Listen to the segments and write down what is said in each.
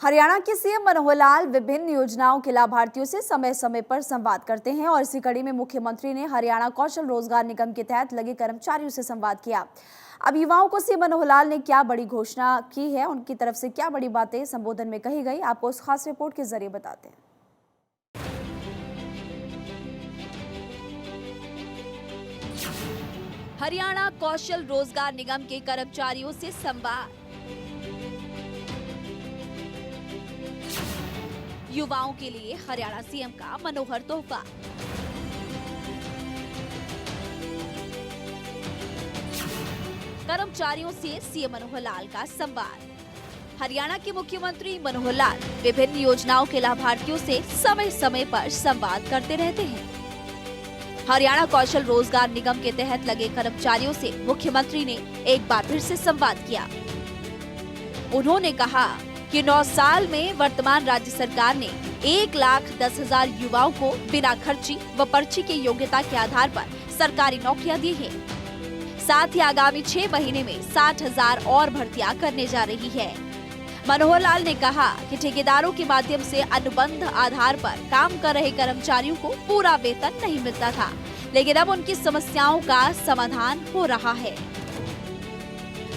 हरियाणा के सीएम मनोहर लाल विभिन्न योजनाओं के लाभार्थियों से समय समय पर संवाद करते हैं और इसी कड़ी में मुख्यमंत्री ने हरियाणा कौशल रोजगार निगम के तहत लगे कर्मचारियों से संवाद किया। अब युवाओं को सीएम मनोहर लाल ने क्या बड़ी घोषणा की है, उनकी तरफ से क्या बड़ी बातें संबोधन में कही गई, आपको उस खास रिपोर्ट के जरिए बताते हैं। हरियाणा कौशल रोजगार निगम के कर्मचारियों से संवाद। युवाओं के लिए हरियाणा सीएम का मनोहर तोहफा। कर्मचारियों से सीएम मनोहर लाल का संवाद। हरियाणा के मुख्यमंत्री मनोहर लाल विभिन्न योजनाओं के लाभार्थियों से समय समय पर संवाद करते रहते हैं। हरियाणा कौशल रोजगार निगम के तहत लगे कर्मचारियों से मुख्यमंत्री ने एक बार फिर से संवाद किया। उन्होंने कहा कि 9 साल में वर्तमान राज्य सरकार ने 1,10,000 युवाओं को बिना खर्ची व पर्ची के योग्यता के आधार पर सरकारी नौकरियां दी है। साथ ही आगामी 6 महीने में 60,000 और भर्तियां करने जा रही है। मनोहर लाल ने कहा कि ठेकेदारों के माध्यम से अनुबंध आधार पर काम कर रहे कर्मचारियों को पूरा वेतन नहीं मिलता था, लेकिन अब उनकी समस्याओं का समाधान हो रहा है।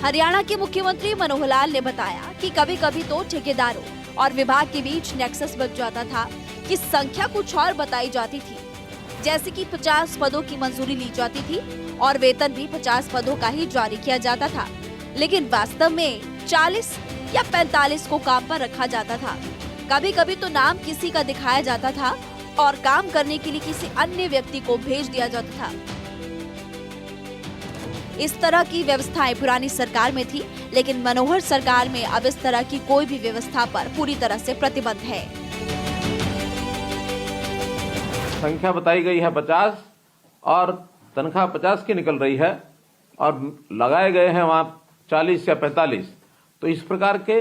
हरियाणा के मुख्यमंत्री मनोहर लाल ने बताया कि कभी कभी तो ठेकेदारों और विभाग के बीच नेक्सस बन जाता था कि संख्या कुछ और बताई जाती थी, जैसे कि 50 पदों की मंजूरी ली जाती थी और वेतन भी 50 पदों का ही जारी किया जाता था, लेकिन वास्तव में 40 या 45 को काम पर रखा जाता था। कभी कभी तो नाम किसी का दिखाया जाता था और काम करने के लिए किसी अन्य व्यक्ति को भेज दिया जाता था। इस तरह की व्यवस्थाएं पुरानी सरकार में थी, लेकिन मनोहर सरकार में अब इस तरह की कोई भी व्यवस्था पर पूरी तरह से प्रतिबंध है। संख्या बताई गई है 50 और तनख्वाह 50 की निकल रही है और लगाए गए हैं वहां 40 या 45। तो इस प्रकार के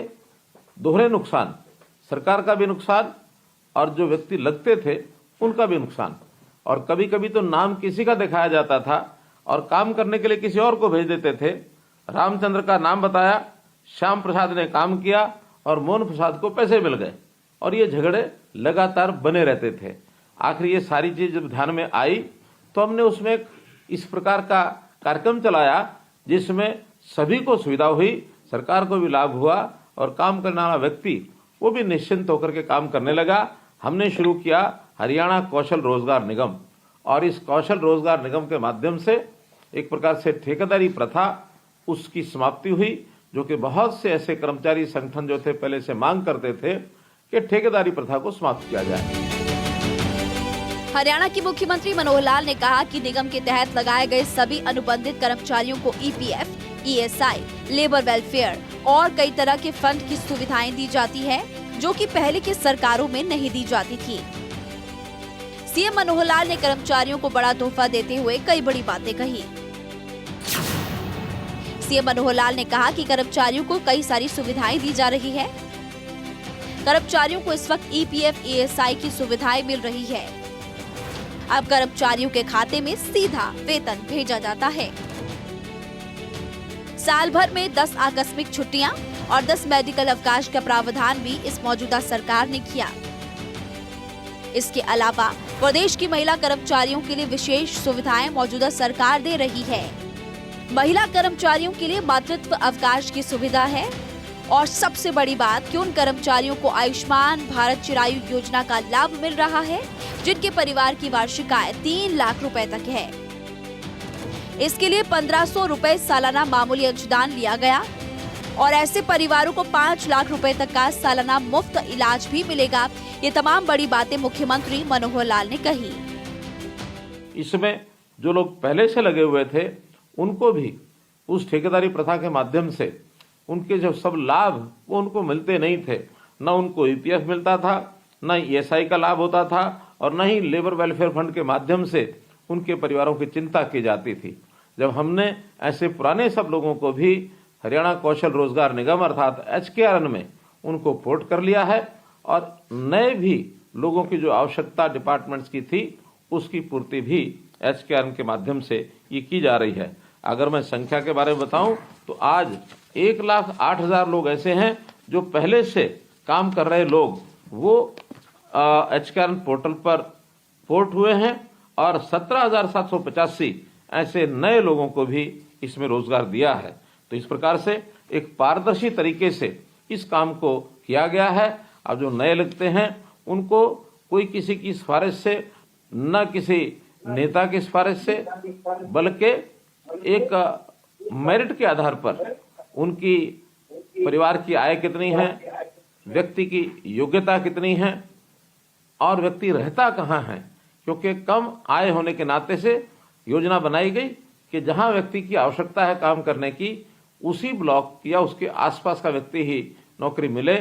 दोहरे नुकसान, सरकार का भी नुकसान और जो व्यक्ति लगते थे उनका भी नुकसान। और कभी कभी तो नाम किसी का दिखाया जाता था और काम करने के लिए किसी और को भेज देते थे। रामचंद्र का नाम बताया, श्याम प्रसाद ने काम किया और मोहन प्रसाद को पैसे मिल गए और ये झगड़े लगातार बने रहते थे। आखिर ये सारी चीज जब ध्यान में आई तो हमने उसमें इस प्रकार का कार्यक्रम चलाया जिसमें सभी को सुविधा हुई, सरकार को भी लाभ हुआ और काम करने वाला व्यक्ति वो भी निश्चिंत होकर के काम करने लगा। हमने शुरू किया हरियाणा कौशल रोजगार निगम और इस कौशल रोजगार निगम के माध्यम से एक प्रकार से ठेकेदारी प्रथा उसकी समाप्ति हुई, जो कि बहुत से ऐसे कर्मचारी संगठन जो थे पहले से मांग करते थे कि ठेकेदारी प्रथा को समाप्त किया जाए। हरियाणा के मुख्यमंत्री मनोहर लाल ने कहा कि निगम के तहत लगाए गए सभी अनुबंधित कर्मचारियों को ईपीएफ, ईएसआई, लेबर वेलफेयर और कई तरह के फंड की सुविधाएं दी जाती है, जो कि पहले की सरकारों में नहीं दी जाती थी। सीएम मनोहर लाल ने कर्मचारियों को बड़ा तोहफा देते हुए कई बड़ी बातें कही। सीएम मनोहर लाल ने कहा कि कर्मचारियों को कई सारी सुविधाएं दी जा रही है। कर्मचारियों को इस वक्त ईपीएफ, ईएसआई की सुविधाएं मिल रही है। अब कर्मचारियों के खाते में सीधा वेतन भेजा जाता है। साल भर में 10 आकस्मिक छुट्टियां और 10 मेडिकल अवकाश का प्रावधान भी इस मौजूदा सरकार ने किया। इसके अलावा प्रदेश की महिला कर्मचारियों के लिए विशेष सुविधाएं मौजूदा सरकार दे रही है। महिला कर्मचारियों के लिए मातृत्व अवकाश की सुविधा है और सबसे बड़ी बात कि उन कर्मचारियों को आयुष्मान भारत चिरायु योजना का लाभ मिल रहा है, जिनके परिवार की वार्षिक आय 3 लाख रुपए तक है। इसके लिए 1500 रुपए सालाना मामूली अंशदान लिया गया और ऐसे परिवारों को 5 लाख रुपए तक का सालाना मुफ्त इलाज भी मिलेगा। ये तमाम बड़ी बातें मुख्यमंत्री मनोहर लाल ने कही। इसमें जो लोग पहले से लगे हुए थे उनको भी उस ठेकेदारी प्रथा के माध्यम से उनके जो सब लाभ वो उनको मिलते नहीं थे। न उनको ईपीएफ मिलता था, न ईएसआई का लाभ होता था और न ही लेबर वेलफेयर फंड के माध्यम से उनके परिवारों की चिंता की जाती थी। जब हमने ऐसे पुराने सब लोगों को भी हरियाणा कौशल रोजगार निगम अर्थात HKRN में उनको पोर्ट कर लिया है और नए भी लोगों की जो आवश्यकता डिपार्टमेंट्स की थी उसकी पूर्ति भी HKRN के माध्यम से ये की जा रही है। अगर मैं संख्या के बारे में बताऊं तो आज 1,08,000 लोग ऐसे हैं जो पहले से काम कर रहे लोग वो HKRN पोर्टल पर पोर्ट हुए हैं और 17,785 ऐसे नए लोगों को भी इसमें रोजगार दिया है। तो इस प्रकार से एक पारदर्शी तरीके से इस काम को किया गया है। अब जो नए लगते हैं उनको कोई किसी की सिफारिश से, न किसी नेता की सिफारिश से, बल्कि एक मेरिट के आधार पर उनकी परिवार की आय कितनी है, व्यक्ति की योग्यता कितनी है और व्यक्ति रहता कहाँ है, क्योंकि कम आय होने के नाते से योजना बनाई गई कि जहां व्यक्ति की आवश्यकता है काम करने की, उसी ब्लॉक या उसके आसपास का व्यक्ति ही नौकरी मिले,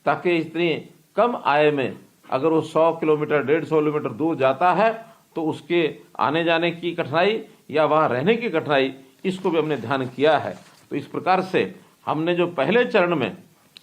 ताकि इतनी कम आय में अगर वो 100 किलोमीटर 150 किलोमीटर दूर जाता है तो उसके आने जाने की कठिनाई या वहाँ रहने की कठिनाई, इसको भी हमने ध्यान किया है। तो इस प्रकार से हमने जो पहले चरण में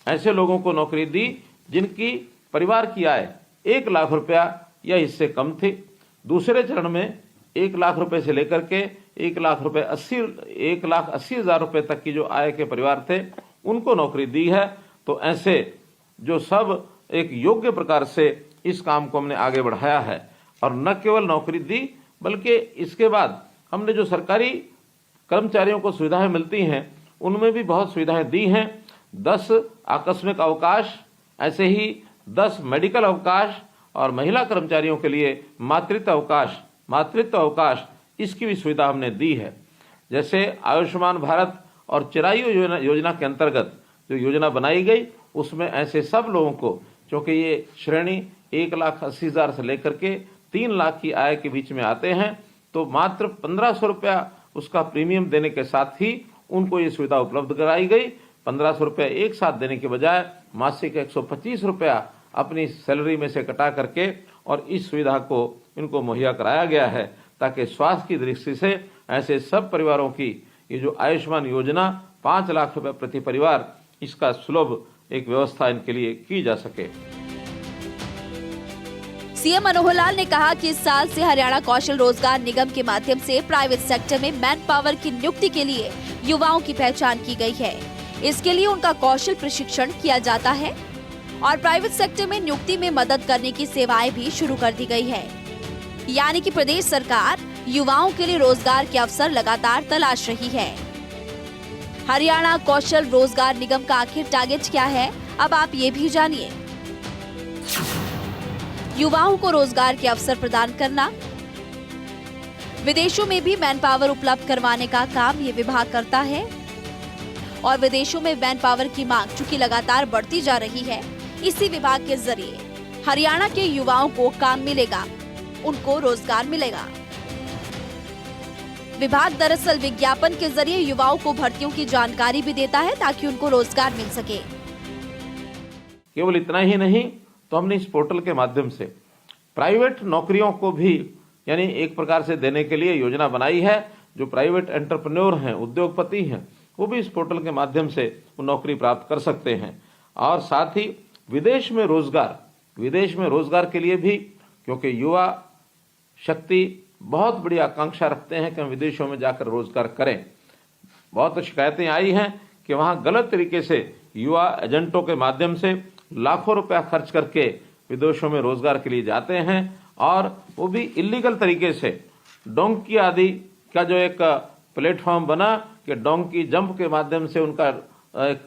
ऐसे लोगों को नौकरी दी जिनकी परिवार की आय 1 लाख रुपया या इससे कम थी, दूसरे चरण में 1 लाख रुपए से लेकर के 1,80,000 रुपए तक की जो आय के परिवार थे उनको नौकरी दी है। तो ऐसे जो सब एक योग्य प्रकार से इस काम को हमने आगे बढ़ाया है और न केवल नौकरी दी बल्कि इसके बाद हमने जो सरकारी कर्मचारियों को सुविधाएं मिलती हैं उनमें भी बहुत सुविधाएं दी हैं। 10 आकस्मिक अवकाश, ऐसे ही 10 मेडिकल अवकाश और महिला कर्मचारियों के लिए मातृत्व अवकाश इसकी भी सुविधा हमने दी है। जैसे आयुष्मान भारत और चिरायु योजना के अंतर्गत जो योजना बनाई गई उसमें ऐसे सब लोगों को, क्योंकि ये श्रेणी 1,80,000 से लेकर के 3 लाख की आय के बीच में आते हैं, तो मात्र 1,500 रुपया उसका प्रीमियम देने के साथ ही उनको ये सुविधा उपलब्ध कराई गई। 1,500 रुपया एक साथ देने के बजाय मासिक 125 रुपया अपनी सैलरी में से कटा करके और इस सुविधा को इनको मुहैया कराया गया है, ताकि स्वास्थ्य की दृष्टि से ऐसे सब परिवारों की ये जो आयुष्मान योजना 5 लाख रुपए प्रति परिवार, इसका सुलभ एक व्यवस्था इनके लिए की जा सके। सीएम मनोहर लाल ने कहा कि इस साल से हरियाणा कौशल रोजगार निगम के माध्यम से प्राइवेट सेक्टर में मैन पावर की नियुक्ति के लिए युवाओं की पहचान की गई है। इसके लिए उनका कौशल प्रशिक्षण किया जाता है और प्राइवेट सेक्टर में नियुक्ति में मदद करने की सेवाएं भी शुरू कर दी गई है। यानी कि प्रदेश सरकार युवाओं के लिए रोजगार के अवसर लगातार तलाश रही है। हरियाणा कौशल रोजगार निगम का आखिर टारगेट क्या है, अब आप ये भी जानिए। युवाओं को रोजगार के अवसर प्रदान करना। विदेशों में भी मैन पावर उपलब्ध करवाने का काम ये विभाग करता है और विदेशों में मैन पावर की मांग चूंकि लगातार बढ़ती जा रही है, इसी विभाग के जरिए हरियाणा के युवाओं को काम मिलेगा, उनको रोजगार मिलेगा। विभाग दरअसल विज्ञापन के जरिए युवाओं को भर्तियों की जानकारी भी देता है ताकि उनको रोजगार मिल सके। केवल इतना ही नहीं, तो हमने इस पोर्टल के माध्यम से प्राइवेट नौकरियों को भी यानी एक प्रकार से देने के लिए योजना बनाई है। जो प्राइवेट एंटरप्रेन्योर हैं, उद्योगपति हैं, वो भी इस पोर्टल के माध्यम से वो नौकरी प्राप्त कर सकते हैं। और साथ ही विदेश में रोजगार के लिए भी, क्योंकि युवा शक्ति बहुत बड़ी आकांक्षा रखते हैं कि हम विदेशों में जाकर रोजगार करें। बहुत शिकायतें आई हैं कि वहाँ गलत तरीके से युवा एजेंटों के माध्यम से लाखों रुपया खर्च करके विदेशों में रोजगार के लिए जाते हैं और वो भी इलीगल तरीके से। डोंकी आदि का जो एक प्लेटफॉर्म बना कि डोंकी जंप के माध्यम से उनका एक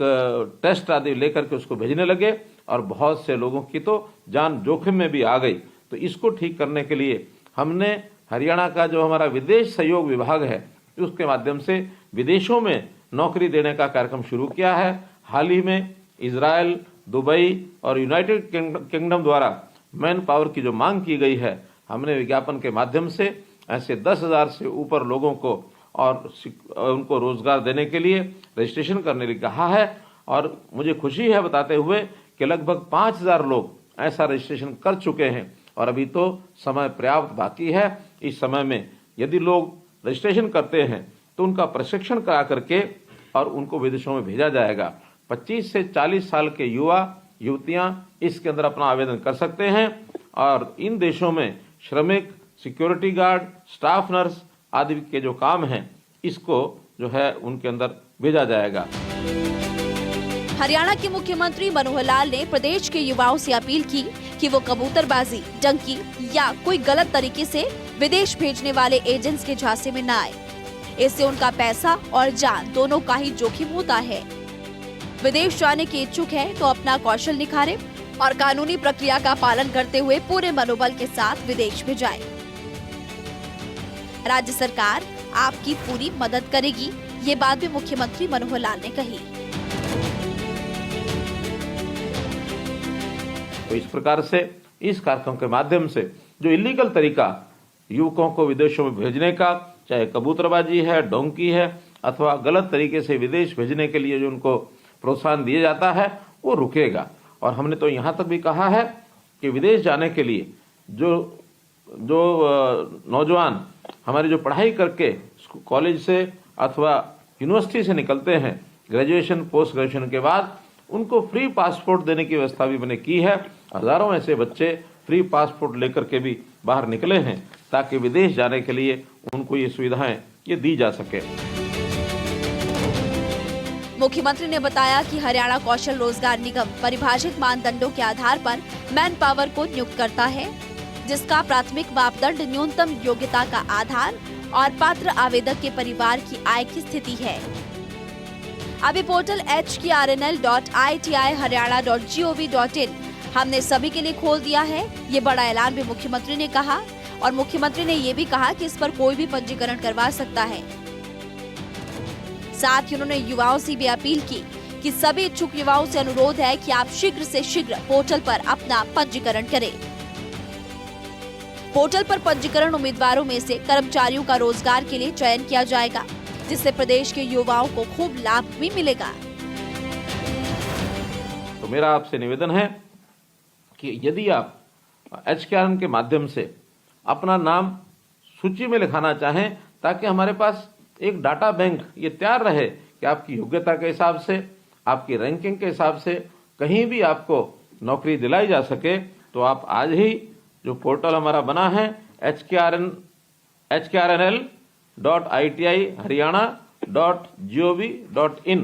टेस्ट आदि लेकर के उसको भेजने लगे और बहुत से लोगों की तो जान जोखिम में भी आ गई। तो इसको ठीक करने के लिए हमने हरियाणा का जो हमारा विदेश सहयोग विभाग है उसके माध्यम से विदेशों में नौकरी देने का कार्यक्रम शुरू किया है। हाल ही में इजराइल, दुबई और यूनाइटेड किंगडम द्वारा मैन पावर की जो मांग की गई है, हमने विज्ञापन के माध्यम से ऐसे 10,000 से ऊपर लोगों को और उनको रोजगार देने के लिए रजिस्ट्रेशन करने के लिए कहा है। और मुझे खुशी है बताते हुए कि लगभग 5,000 लोग ऐसा रजिस्ट्रेशन कर चुके हैं और अभी तो समय पर्याप्त बाकी है। इस समय में यदि लोग रजिस्ट्रेशन करते हैं तो उनका प्रशिक्षण करा करके और उनको विदेशों में भेजा जाएगा। 25 से 40 साल के युवा युवतियां इसके अंदर अपना आवेदन कर सकते हैं और इन देशों में श्रमिक, सिक्योरिटी गार्ड, स्टाफ नर्स आदि के जो काम हैं इसको जो है उनके अंदर भेजा जाएगा। हरियाणा के मुख्यमंत्री मनोहर लाल ने प्रदेश के युवाओं से अपील की कि वो कबूतरबाजी, डंकी या कोई गलत तरीके से विदेश भेजने वाले एजेंट्स के झांसे में न आए। इससे उनका पैसा और जान दोनों का ही जोखिम होता है। विदेश जाने के इच्छुक है तो अपना कौशल निखारे और कानूनी प्रक्रिया का पालन करते हुए पूरे मनोबल के साथ विदेश में जाए। राज्य सरकार आपकी पूरी मदद करेगी, ये बात भी मुख्यमंत्री मनोहर लाल ने कही। तो इस प्रकार से इस कार्यक्रम के माध्यम से जो इलीगल तरीका युवकों को विदेशों में भेजने का, चाहे कबूतरबाजी है, डोंकी है अथवा गलत तरीके से विदेश भेजने के लिए जो उनको प्रोत्साहन दिया जाता है, वो रुकेगा। और हमने तो यहाँ तक भी कहा है कि विदेश जाने के लिए जो नौजवान हमारी जो पढ़ाई करके कॉलेज से अथवा यूनिवर्सिटी से निकलते हैं, ग्रेजुएशन पोस्ट ग्रेजुएशन के बाद उनको फ्री पासपोर्ट देने की व्यवस्था भी मैंने की है। हजारों ऐसे बच्चे फ्री पासपोर्ट लेकर के भी बाहर निकले हैं ताकि विदेश जाने के लिए उनको ये सुविधाएं ये दी जा सके। मुख्यमंत्री ने बताया कि हरियाणा कौशल रोजगार निगम परिभाषित मानदंडों के आधार पर मैन पावर को नियुक्त करता है, जिसका प्राथमिक मापदंड न्यूनतम योग्यता का आधार और पात्र आवेदक के परिवार की आय की स्थिति है। अभी पोर्टल hkrnl.iti-haryana.gov.in हमने सभी के लिए खोल दिया है। ये बड़ा ऐलान भी मुख्यमंत्री ने कहा और मुख्यमंत्री ने ये भी कहा कि इस पर कोई भी पंजीकरण करवा सकता है। साथ ही उन्होंने युवाओं से भी अपील की कि सभी इच्छुक युवाओं से अनुरोध है कि आप शीघ्र से शीघ्र पोर्टल पर अपना पंजीकरण करें। पोर्टल पर पंजीकरण उम्मीदवारों में से कर्मचारियों का रोजगार के लिए चयन किया जाएगा, जिससे प्रदेश के युवाओं को खूब लाभ भी मिलेगा। तो मेरा आपसे निवेदन है कि यदि आप HKRN के माध्यम से अपना नाम सूची में लिखाना चाहें, ताकि हमारे पास एक डाटा बैंक ये तैयार रहे कि आपकी योग्यता के हिसाब से, आपकी रैंकिंग के हिसाब से कहीं भी आपको नौकरी दिलाई जा सके, तो आप आज ही जो पोर्टल हमारा बना है hkrnl.iti-haryana.gov.in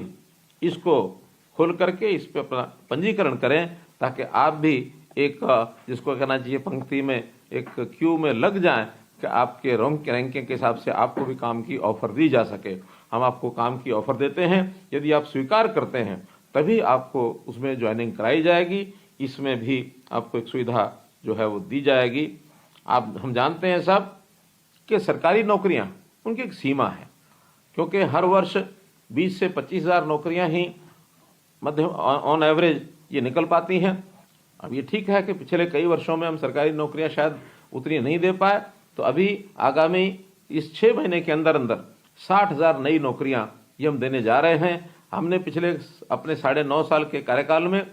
इसको खोल करके इस पे अपना पंजीकरण करें, ताकि आप भी एक जिसको कहना चाहिए पंक्ति में एक क्यू में लग जाएं कि आपके रैंकिंग के हिसाब से आपको भी काम की ऑफर दी जा सके। हम आपको काम की ऑफर देते हैं, यदि आप स्वीकार करते हैं तभी आपको उसमें ज्वाइनिंग कराई जाएगी। इसमें भी आपको एक सुविधा जो है वो दी जाएगी। हम जानते हैं सब कि सरकारी नौकरियां उनकी एक सीमा है, क्योंकि हर वर्ष 20 से 25,000 नौकरियां ही मध्य ऑन एवरेज ये निकल पाती हैं। अब ये ठीक है कि पिछले कई वर्षों में हम सरकारी नौकरियां शायद उतनी नहीं दे पाए, तो अभी आगामी इस 6 महीने के अंदर 60,000 नई नौकरियां ये हम देने जा रहे हैं। हमने पिछले अपने 9.5 साल के कार्यकाल में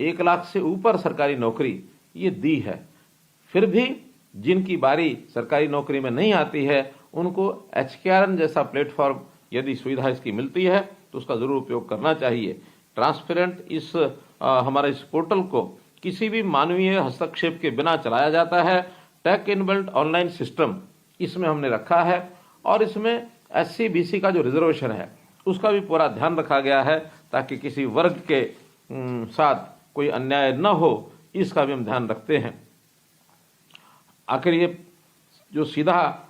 1 लाख से ऊपर सरकारी नौकरी ये दी है। फिर भी जिनकी बारी सरकारी नौकरी में नहीं आती है, उनको HKRN जैसा प्लेटफॉर्म यदि सुविधा इसकी मिलती है तो उसका जरूर उपयोग करना चाहिए। ट्रांसपेरेंट हमारे इस पोर्टल को किसी भी मानवीय हस्तक्षेप के बिना चलाया जाता है। टेक इनबिल्ट ऑनलाइन सिस्टम इसमें हमने रखा है और इसमें SC/BC का जो रिजर्वेशन है उसका भी पूरा ध्यान रखा गया है, ताकि किसी वर्ग के साथ कोई अन्याय न हो, इसका भी हम ध्यान रखते हैं। आखिर ये जो सीधा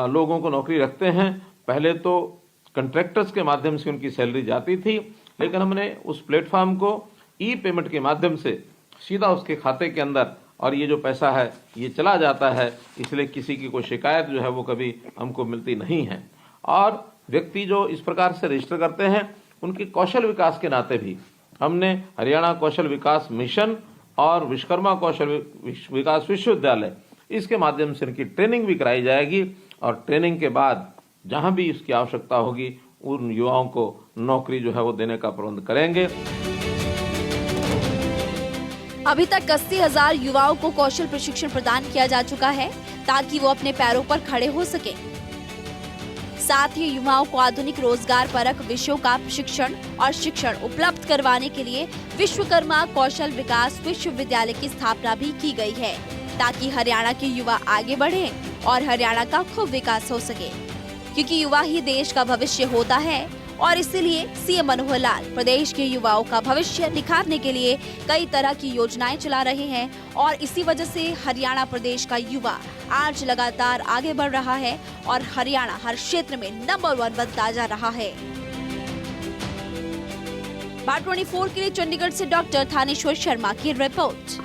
लोगों को नौकरी रखते हैं, पहले तो कंट्रैक्टर्स के माध्यम से उनकी सैलरी जाती थी, लेकिन हमने उस प्लेटफॉर्म को ई-पेमेंट के माध्यम से सीधा उसके खाते के अंदर और ये जो पैसा है ये चला जाता है, इसलिए किसी की कोई शिकायत जो है वो कभी हमको मिलती नहीं है। और व्यक्ति जो इस प्रकार से रजिस्टर करते हैं, उनके कौशल विकास के नाते भी हमने हरियाणा कौशल विकास मिशन और विश्वकर्मा कौशल विकास विश्वविद्यालय इसके माध्यम से इनकी ट्रेनिंग भी कराई जाएगी, और ट्रेनिंग के बाद जहां भी इसकी आवश्यकता होगी उन युवाओं को नौकरी जो है वो देने का प्रबंध करेंगे। अभी तक 80,000 युवाओं को कौशल प्रशिक्षण प्रदान किया जा चुका है, ताकि वो अपने पैरों पर खड़े हो सके। साथ ही युवाओं को आधुनिक रोजगार परक विषयों का प्रशिक्षण और शिक्षण उपलब्ध करवाने के लिए विश्वकर्मा कौशल विकास विश्वविद्यालय की स्थापना भी की गई है, ताकि हरियाणा के युवा आगे बढ़े और हरियाणा का खूब विकास हो सके, क्योंकि युवा ही देश का भविष्य होता है और इसीलिए सीएम मनोहर लाल प्रदेश के युवाओं का भविष्य निखारने के लिए कई तरह की योजनाएं चला रहे हैं और इसी वजह से हरियाणा प्रदेश का युवा आज लगातार आगे बढ़ रहा है और हरियाणा हर क्षेत्र में नंबर 1 बनता जा रहा है। बार 24 के लिए चंडीगढ़ से डॉक्टर थानेश्वर शर्मा की रिपोर्ट।